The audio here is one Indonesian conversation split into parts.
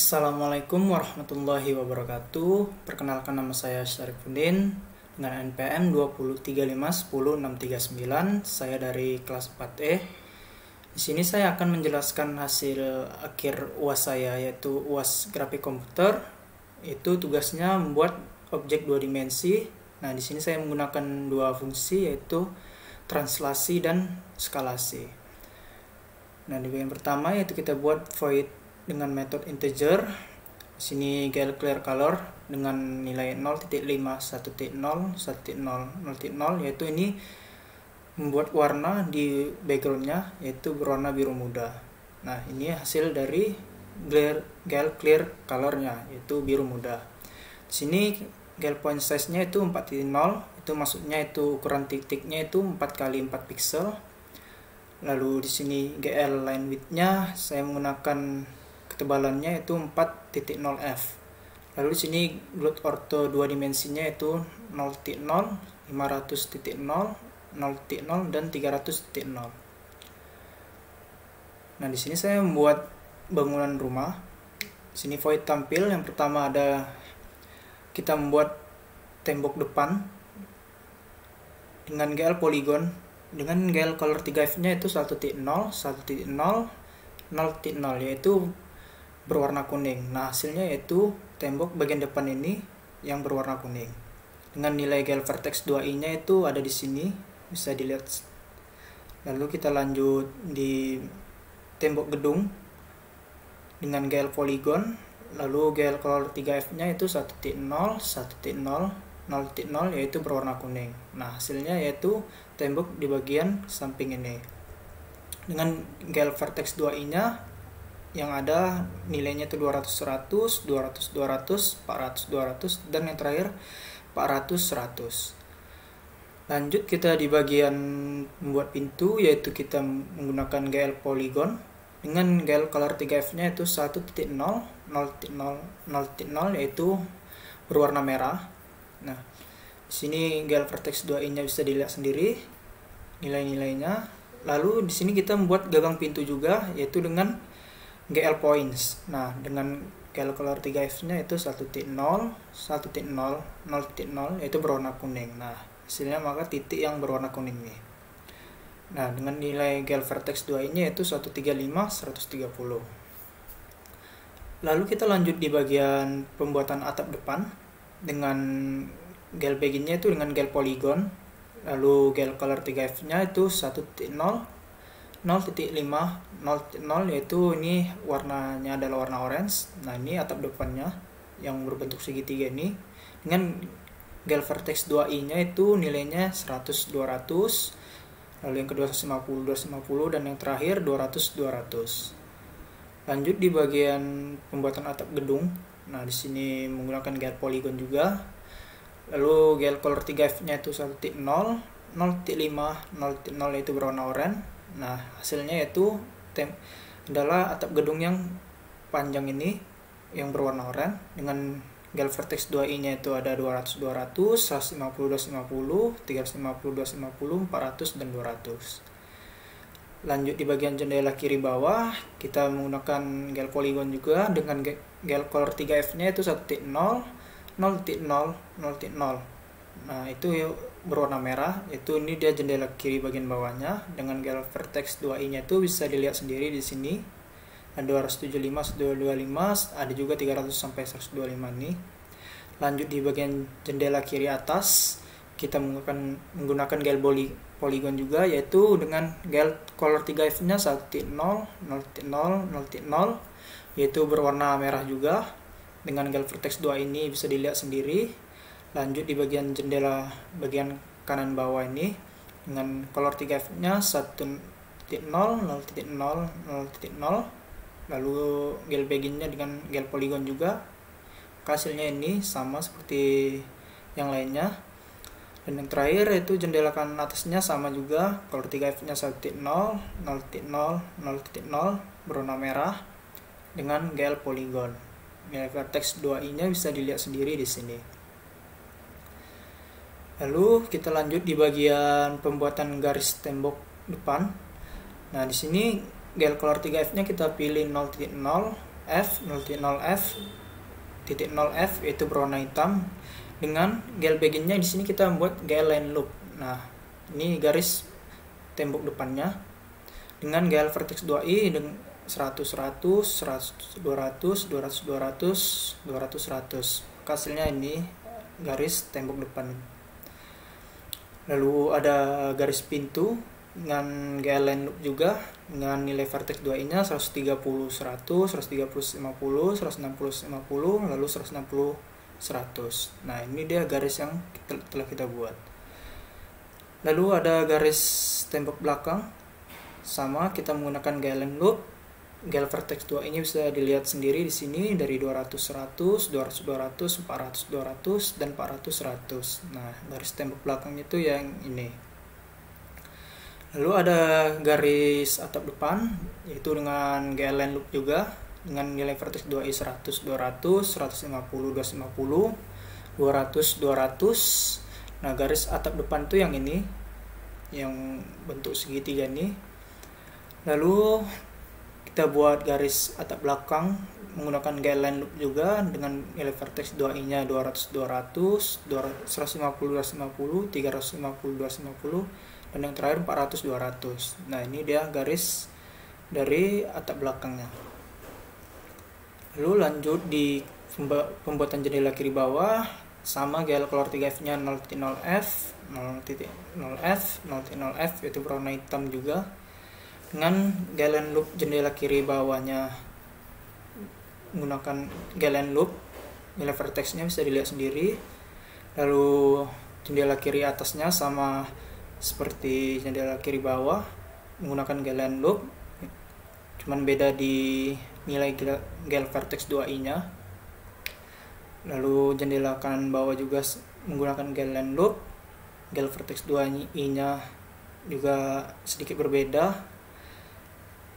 Assalamualaikum warahmatullahi wabarakatuh. Perkenalkan, nama saya Syarifuddin dengan NPM 203510639. Saya dari kelas 4E. Di sini saya akan menjelaskan hasil akhir UAS saya, yaitu UAS grafik komputer. Itu tugasnya membuat objek dua dimensi. Nah, di sini saya menggunakan dua fungsi, yaitu translasi dan skalasi. Nah, di bagian pertama yaitu kita buat void dengan metode integer. Di sini GL clear color dengan nilai 0.5, 1.0, 1.0, 0.0, yaitu ini membuat warna di backgroundnya yaitu berwarna biru muda. Nah, ini hasil dari GL clear colornya yaitu biru muda. Di sini GL point size nya itu 4.0, itu maksudnya itu ukuran titiknya itu 4x4 pixel. Lalu di sini GL line width-nya saya menggunakan ketebalannya itu 4.0f. Lalu di sini glut ortho dua dimensinya itu 0.0, 500.0, 0.0 dan 300.0. Nah, di sini saya membuat bangunan rumah. Di sini void tampil. Yang pertama ada kita membuat tembok depan dengan GL polygon dengan GL color 3F-nya itu 1.0, 1.0, 0.0, yaitu berwarna kuning. Nah, hasilnya yaitu tembok bagian depan ini yang berwarna kuning. Dengan nilai GL vertex 2i nya itu ada di sini, bisa dilihat. Lalu kita lanjut di tembok gedung dengan GL polygon, lalu GL color 3F nya itu 1.0, 1.0, 0.0, yaitu berwarna kuning. Nah, hasilnya yaitu tembok di bagian samping ini. Dengan GL vertex 2i nya yang ada nilainya itu 200, 100, 200, 200, 400, 200, dan yang terakhir 400, 100. Lanjut kita di bagian membuat pintu, yaitu kita menggunakan GL polygon dengan GL color 3F nya itu 1.0, 0.0, 0.0, yaitu berwarna merah. Nah, di sini GL vertex 2i nya bisa dilihat sendiri nilai-nilainya. Lalu di sini kita membuat gagang pintu juga, yaitu dengan GL points. Nah, dengan GL color 3F nya itu 1.0, 1.0, 0.0, yaitu berwarna kuning. Nah, hasilnya maka titik yang berwarna kuning nih. Nah, dengan nilai GL vertex 2i nya itu 135, 130. Lalu kita lanjut di bagian pembuatan atap depan dengan GL bagiannya itu dengan GL polygon. Lalu GL color 3F nya itu 1.0, 0.5, 0.0, yaitu ini warnanya adalah warna orange. Nah, ini atap depannya yang berbentuk segitiga ini dengan GL vertex 2i nya itu nilainya 100, 200, lalu yang kedua 150, 250, dan yang terakhir 200, 200. Lanjut di bagian pembuatan atap gedung. Nah, di sini menggunakan GL polygon juga. Lalu GL color 3F nya itu 1.0, 0.5, 0.0, yaitu berwarna oranye. Nah, hasilnya yaitu adalah atap gedung yang panjang ini yang berwarna oranye dengan GL vertex 2i nya itu ada 200, 200, 150, 250, 350, 250, 400, dan 200. Lanjut di bagian jendela kiri bawah, kita menggunakan GL polygon juga dengan GL color 3F nya itu 1.0, 0.0, 0.0. Nah, itu berwarna merah, itu ini dia jendela kiri bagian bawahnya dengan GL vertex 2i nya itu bisa dilihat sendiri di sini. Ada 275, 125, ada juga 300 sampai 125 nih. Lanjut di bagian jendela kiri atas, kita menggunakan GL polygon juga, yaitu dengan GL color 3F nya 1.0, 0.0, 0.0, yaitu berwarna merah juga dengan GL vertex 2 ini bisa dilihat sendiri. Lanjut di bagian jendela bagian kanan bawah ini dengan color 3F nya 1.0, 0.0, 0.0, lalu GL bagiannya dengan GL polygon juga. Hasilnya ini sama seperti yang lainnya. Dan yang terakhir yaitu jendela kanan atasnya sama juga, color 3F nya 1.0, 0.0, 0.0, berwarna merah dengan GL polygon. GL vertex 2i nya bisa dilihat sendiri di sini. Lalu kita lanjut di bagian pembuatan garis tembok depan. Nah, di sini GL color 3F nya kita pilih 0.0, F, 0.0F, titik 0F itu berwarna hitam. Dengan GL baginnya di sini kita membuat GL line loop. Nah, ini garis tembok depannya. Dengan GL vertex 2i dengan 100 100 100 200 200 200 200 100. Hasilnya ini garis tembok depan. Lalu ada garis pintu dengan GL line loop juga dengan nilai vertex 2i nya 130 100 130 50 160 50 lalu 160 100. Nah, ini dia garis yang telah kita buat. Lalu ada garis tembok belakang, sama kita menggunakan GL line loop. GL vertex 2 ini bisa dilihat sendiri di sini dari 200 100 200 200 400 200 dan 400 100. Nah, garis tembok belakang itu yang ini. Lalu ada garis atap depan, yaitu dengan GL line loop juga dengan nilai vertex 2i 100 200 150 250 200 200. Nah, garis atap depan itu yang ini, yang bentuk segitiga ini. Lalu kita buat garis atap belakang menggunakan GL line loop juga dengan nilai vertex 2i nya 200 200 150 250 350 250 dan yang terakhir 400 200. Nah, ini dia garis dari atap belakangnya. Lalu lanjut di pembuatan jendela kiri bawah, sama GL color 3F nya 0.0F 0.0F 0.0F itu berwarna hitam juga. Dengan GL line loop jendela kiri bawahnya menggunakan GL line loop, nilai vertexnya bisa dilihat sendiri. Lalu jendela kiri atasnya sama seperti jendela kiri bawah menggunakan GL line loop, cuman beda di nilai GL vertex 2i nya. Lalu jendela kanan bawah juga menggunakan GL line loop, GL vertex 2i nya juga sedikit berbeda.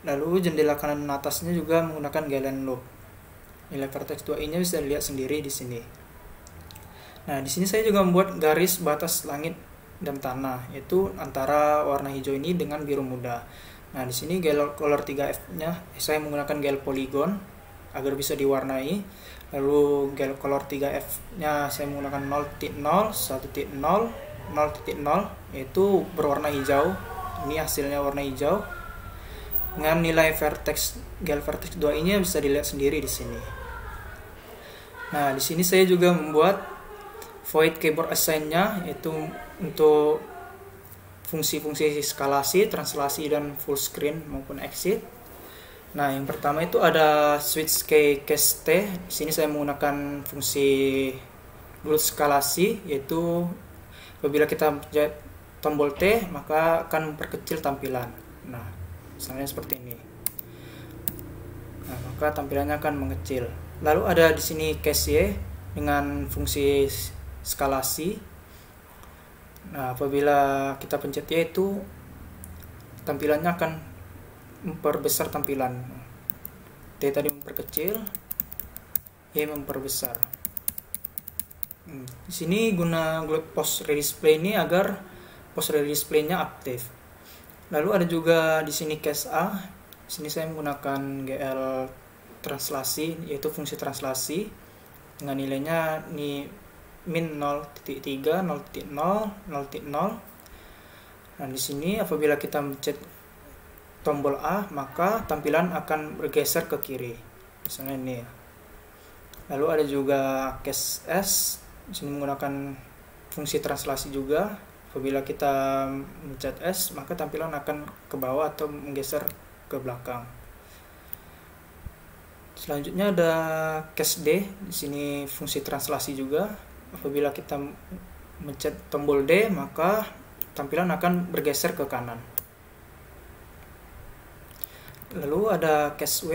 Lalu jendela kanan atasnya juga menggunakan GL line loop, nilai vertex 2i nya bisa dilihat sendiri di sini. Nah, di sini saya juga membuat garis batas langit dan tanah, yaitu antara warna hijau ini dengan biru muda. Nah, di sini GL color 3F nya saya menggunakan GL polygon agar bisa diwarnai. Lalu GL color 3F nya saya menggunakan 0.0 1.0 0.0 yaitu berwarna hijau. Ini hasilnya warna hijau. Dengan nilai vertex GL vertex 2i nya bisa dilihat sendiri di sini. Nah, di sini saya juga membuat void keyboard assign-nya, yaitu untuk fungsi-fungsi skalasi, translasi, dan full screen maupun exit. Nah, yang pertama itu ada switch key case T. Di sini saya menggunakan fungsi dulu skalasi, yaitu apabila kita pencet tombol T maka akan memperkecil tampilan. Nah, misalnya seperti ini. Nah, maka tampilannya akan mengecil. Lalu ada di sini case Y dengan fungsi skalasi. Nah, apabila kita pencet Y itu tampilannya akan memperbesar tampilan. T tadi memperkecil, Y memperbesar. Di sini guna post ready display ini agar post ready display-nya aktif. Lalu ada juga di sini case A. Di sini saya menggunakan GL translasi, yaitu fungsi translasi dengan nilainya ini min 0.3 0.0 0.0. Nah, di sini apabila kita mencet tombol A maka tampilan akan bergeser ke kiri, misalnya ini. Lalu ada juga case S. Di sini menggunakan fungsi translasi juga. Apabila kita mencet S maka tampilan akan ke bawah atau menggeser ke belakang. Selanjutnya ada case D. Di sini fungsi translasi juga. Apabila kita mencet tombol D maka tampilan akan bergeser ke kanan. Lalu ada case W.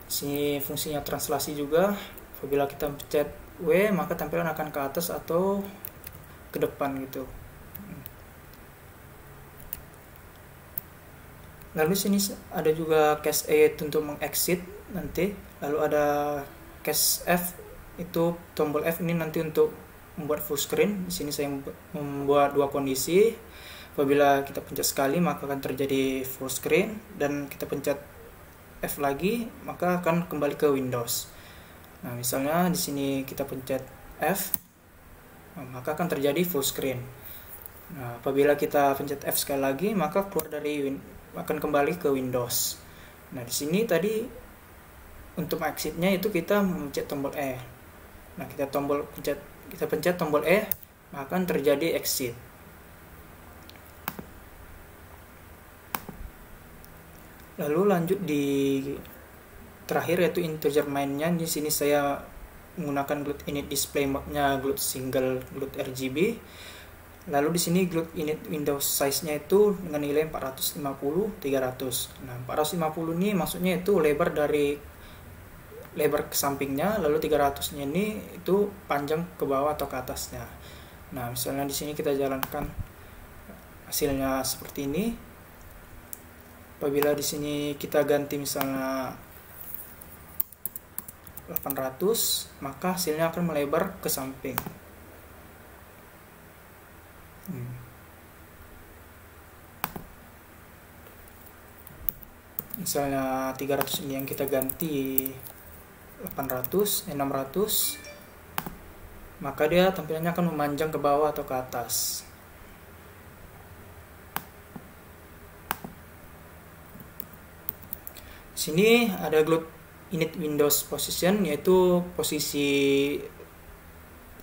Di sini fungsinya translasi juga. Apabila kita mencet W maka tampilan akan ke atas atau ke depan gitu. Lalu sini ada juga case E untuk mengexit nanti. Lalu ada case F, itu tombol F ini nanti untuk membuat full screen. Di sini saya membuat dua kondisi. Apabila kita pencet sekali maka akan terjadi full screen, dan kita pencet F lagi, maka akan kembali ke Windows. Nah, misalnya di sini kita pencet F, maka akan terjadi full screen. Nah, apabila kita pencet F sekali lagi, maka keluar dari akan kembali ke Windows. Nah, di sini tadi untuk exitnya itu kita mencet tombol E. Nah, kita pencet tombol E, maka akan terjadi exit. Lalu lanjut di terakhir yaitu integer main-nya. Di sini saya menggunakan GLUT init display mode-nya GLUT single GLUT RGB. Lalu di sini GLUT init window size-nya itu dengan nilai 450 300. Nah, 450 ini maksudnya itu lebar ke sampingnya, lalu 300-nya ini itu panjang ke bawah atau ke atasnya. Nah, misalnya di sini kita jalankan hasilnya seperti ini. Apabila di sini kita ganti misalnya 800, maka hasilnya akan melebar ke samping. Misalnya 300 ini yang kita ganti 600, maka dia tampilannya akan memanjang ke bawah atau ke atas. Sini ada GLUT init Windows position, yaitu posisi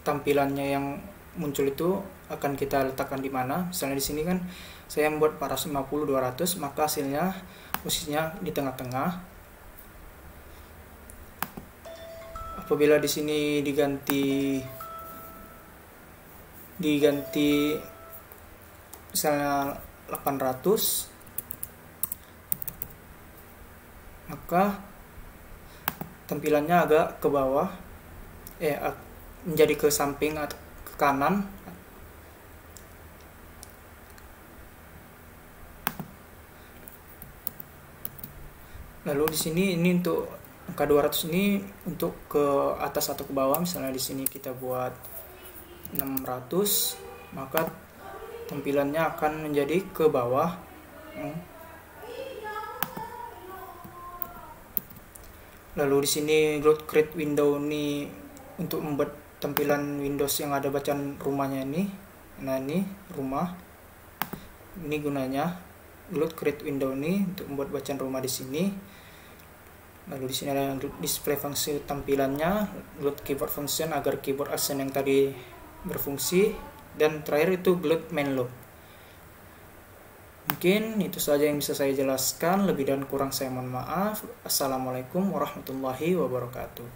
tampilannya yang muncul itu akan kita letakkan di mana. Misalnya di sini kan saya membuat 450 200, maka hasilnya posisinya di tengah-tengah. Apabila di sini diganti misalnya 800, maka tampilannya agak ke bawah, menjadi ke samping atau ke kanan. Lalu di sini ini untuk angka 200 ini untuk ke atas atau ke bawah. Misalnya di sini kita buat 600, maka tampilannya akan menjadi ke bawah. Lalu di sini GLUT create window ini untuk membuat tampilan Windows yang ada bacaan rumahnya ini. Nah, ini rumah. Ini gunanya GLUT create window ini untuk membuat bacaan rumah di sini. Lalu di sini ada GLUT display fungsi tampilannya, GLUT keyboard function agar keyboard accent yang tadi berfungsi, dan terakhir itu GLUT main loop. Mungkin itu saja yang bisa saya jelaskan, lebih dan kurang saya mohon maaf. Assalamualaikum warahmatullahi wabarakatuh.